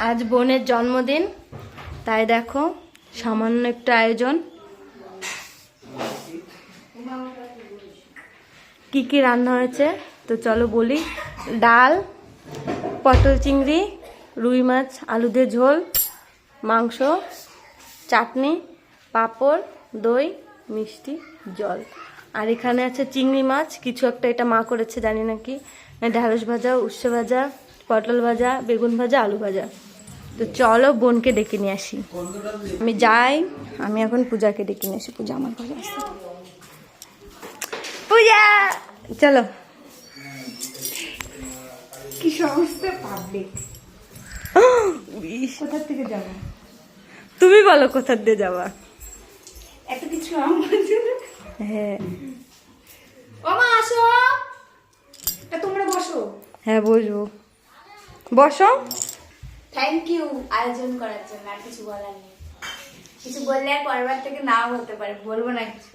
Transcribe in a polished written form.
আজ বোনের জন্মদিন, তাই দেখো সামান্য একটু আয়োজন। কি কি রান্না হয়েছে তো চলো বলি। ডাল, পটল চিংড়ি, রুই মাছ আলু দিয়ে ঝোল, মাংস, চাটনি, পাঁপড়, দই, মিষ্টি, জল। আর এখানে আছে চিংড়ি মাছ কিছু একটা, এটা মা করেছে জানি না কি, ঢ্যাঁড়স ভাজা, উচ্ছে ভাজা, পটল ভাজা, বেগুন ভাজা, আলু ভাজা। তো চলো বোনকে ডেকে নিয়ে আসি। আমি যাই, আমি এখন পূজাকে ডেকে নিয়ে আসি। পূজা আমার ঘরে আসছে। পূজা চলো। কি সমস্ত পাবলিক, কোথা থেকে যাবো? তুমি বলো কোথা দিয়ে যাবা। এত কিছু আমার জন্য। হ্যাঁ ও মা আসো, তা তোমরা বসো। হ্যাঁ বসবো, বসো। থ্যাংক ইউ আয়োজন করার জন্য। আর কিছু বলার নেই, কিছু বললে আর পরের বার থেকে নাও হতে পারে, বলবো না কিছু।